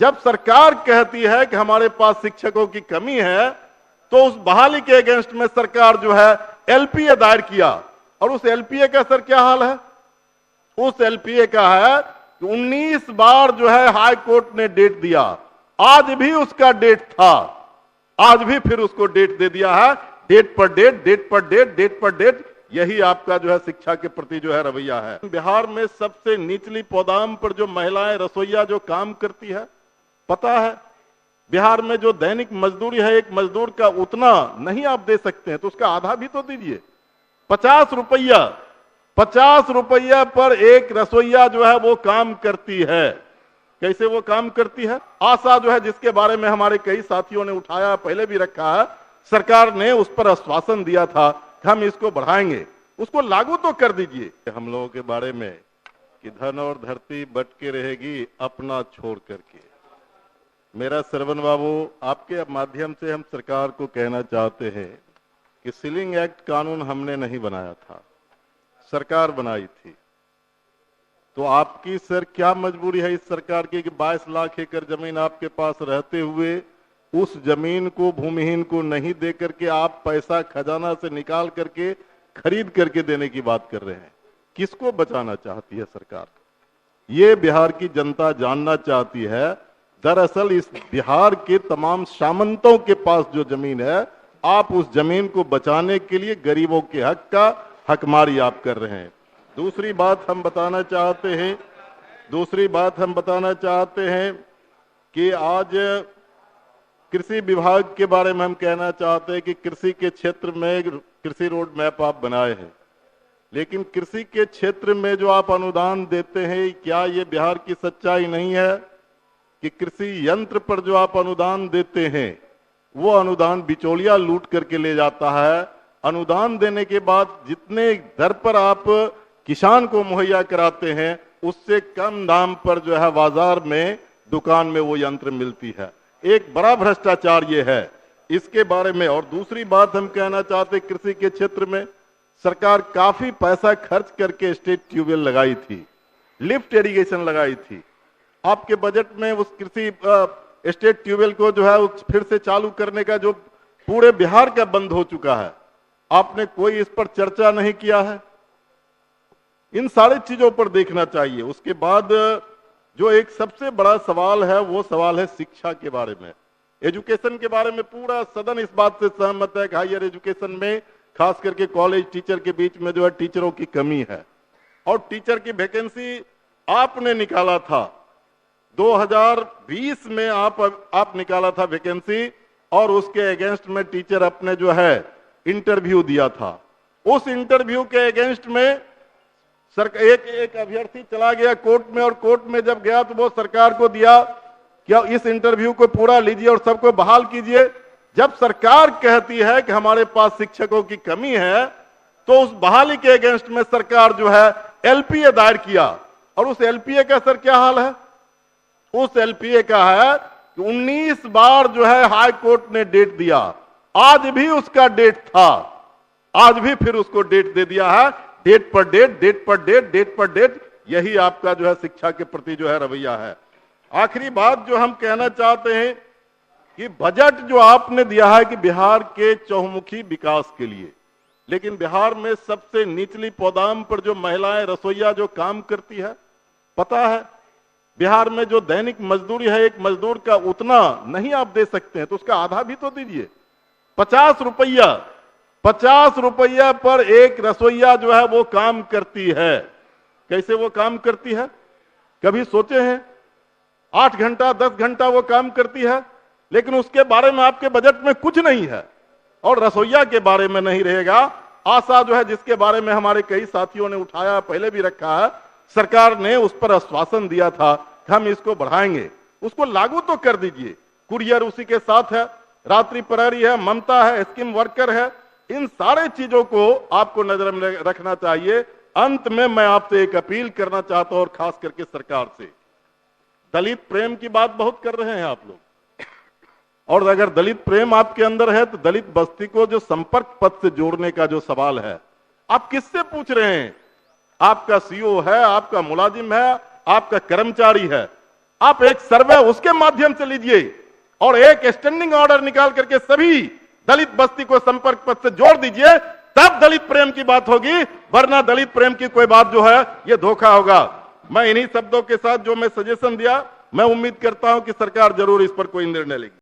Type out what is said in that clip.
जब सरकार कहती है कि हमारे पास शिक्षकों की कमी है, तो उस बहाली के अगेंस्ट में सरकार जो है एलपीए दायर किया। और उस एलपीए का सर क्या हाल है? उस एलपीए का है कि 19 बार जो है हाई कोर्ट ने डेट दिया, आज भी उसका डेट था, आज भी फिर उसको डेट दे दिया है। डेट पर डेट, डेट पर डेट, डेट पर डेट, यही आपका जो है शिक्षा के प्रति जो है रवैया है। बिहार में सबसे निचली पौदाम पर जो महिलाएं रसोईया जो काम करती है, पता है बिहार में जो दैनिक मजदूरी है, एक मजदूर का उतना नहीं आप दे सकते हैं, तो उसका आधा भी तो दीजिए। 50 रुपया पर एक रसोईया जो है वो काम करती है। कैसे वो काम करती है? आशा जो है, जिसके बारे में हमारे कई साथियों ने उठाया, पहले भी रखा है, सरकार ने उस पर आश्वासन दिया था कि हम इसको बढ़ाएंगे, उसको लागू तो कर दीजिए। हम लोगों के बारे में कि धन और धरती बट के रहेगी अपना छोड़ करके। मेरा श्रवण बाबू, आपके माध्यम से हम सरकार को कहना चाहते हैं कि सीलिंग एक्ट कानून हमने नहीं बनाया था, सरकार बनाई थी। तो आपकी सर क्या मजबूरी है इस सरकार की कि 22 लाख एकड़ जमीन आपके पास रहते हुए उस जमीन को भूमिहीन को नहीं दे करके आप पैसा खजाना से निकाल करके खरीद करके देने की बात कर रहे हैं? किसको बचाना चाहती है सरकार? ये बिहार की जनता जानना चाहती है। दरअसल इस बिहार के तमाम सामंतों के पास जो जमीन है, आप उस जमीन को बचाने के लिए गरीबों के हक का हकमारी आप कर रहे हैं। दूसरी बात हम बताना चाहते हैं कि आज कृषि विभाग के बारे में हम कहना चाहते हैं कि कृषि के क्षेत्र में कृषि रोड मैप आप बनाए हैं, लेकिन कृषि के क्षेत्र में जो आप अनुदान देते हैं, क्या ये बिहार की सच्चाई नहीं है कि कृषि यंत्र पर जो आप अनुदान देते हैं वो अनुदान बिचौलिया लूट करके ले जाता है? अनुदान देने के बाद जितने दर पर आप किसान को मुहैया कराते हैं, उससे कम दाम पर जो है बाजार में दुकान में वो यंत्र मिलती है। एक बड़ा भ्रष्टाचार ये है, इसके बारे में। और दूसरी बात हम कहना चाहते, कृषि के क्षेत्र में सरकार काफी पैसा खर्च करके स्टेट ट्यूबवेल लगाई थी, लिफ्ट इरिगेशन लगाई थी। आपके बजट में उस कृषि स्टेट ट्यूबवेल को जो है फिर से चालू करने का जो पूरे बिहार का बंद हो चुका है, आपने कोई इस पर चर्चा नहीं किया है। इन सारी चीजों पर देखना चाहिए। उसके बाद जो एक सबसे बड़ा सवाल है, वो सवाल है शिक्षा के बारे में, एजुकेशन के बारे में। पूरा सदन इस बात से सहमत है कि हायर एजुकेशन में खास करके कॉलेज टीचर के बीच में जो है टीचरों की कमी है। और टीचर की वैकेंसी आपने निकाला था 2020 में, आप निकाला था वैकेंसी, और उसके अगेंस्ट में टीचर अपने जो है इंटरव्यू दिया था। उस इंटरव्यू के अगेंस्ट में एक अभ्यर्थी चला गया कोर्ट में, और कोर्ट में जब गया तो वो सरकार को दिया कि इस इंटरव्यू को पूरा लीजिए और सबको बहाल कीजिए। जब सरकार कहती है कि हमारे पास शिक्षकों की कमी है, तो उस बहाली के अगेंस्ट में सरकार जो है एलपीए दायर किया। और उस एलपीए का सर क्या हाल है? उस एलपीए का है कि 19 बार जो है हाई कोर्ट ने डेट दिया, आज भी उसका डेट था, आज भी फिर उसको डेट दे दिया है। डेट पर डेट, डेट पर डेट, डेट पर डेट, यही आपका जो है शिक्षा के प्रति जो है रवैया है। आखिरी बात जो हम कहना चाहते हैं कि बजट जो आपने दिया है कि बिहार के चहुमुखी विकास के लिए, लेकिन बिहार में सबसे निचली पौदाम पर जो महिलाएं रसोईया जो काम करती है, पता है बिहार में जो दैनिक मजदूरी है, एक मजदूर का उतना नहीं आप दे सकते हैं, तो उसका आधा भी तो दीजिए। 50 रुपया पर एक रसोईया जो है वो काम करती है। कैसे वो काम करती है? कभी सोचे हैं? 8 घंटा 10 घंटा वो काम करती है, लेकिन उसके बारे में आपके बजट में कुछ नहीं है, और रसोईया के बारे में नहीं रहेगा। आशा जो है, जिसके बारे में हमारे कई साथियों ने उठाया, पहले भी रखा है, सरकार ने उस पर आश्वासन दिया था कि हम इसको बढ़ाएंगे, उसको लागू तो कर दीजिए। कुरियर उसी के साथ है, रात्रि प्रहरी है, ममता है, स्कीम वर्कर है, इन सारे चीजों को आपको नजर में रखना चाहिए। अंत में मैं आपसे एक अपील करना चाहता हूं, और खास करके सरकार से, दलित प्रेम की बात बहुत कर रहे हैं आप लोग, और अगर दलित प्रेम आपके अंदर है तो दलित बस्ती को जो संपर्क पथ से जोड़ने का जो सवाल है, आप किससे पूछ रहे हैं? आपका सीओ है, आपका मुलाजिम है, आपका कर्मचारी है, आप एक सर्वे उसके माध्यम से लीजिए और एक स्टैंडिंग ऑर्डर निकाल करके सभी दलित बस्ती को संपर्क पथ से जोड़ दीजिए, तब दलित प्रेम की बात होगी, वरना दलित प्रेम की कोई बात जो है यह धोखा होगा। मैं इन्हीं शब्दों के साथ जो मैं सजेशन दिया, मैं उम्मीद करता हूं कि सरकार जरूर इस पर कोई निर्णय लेगी।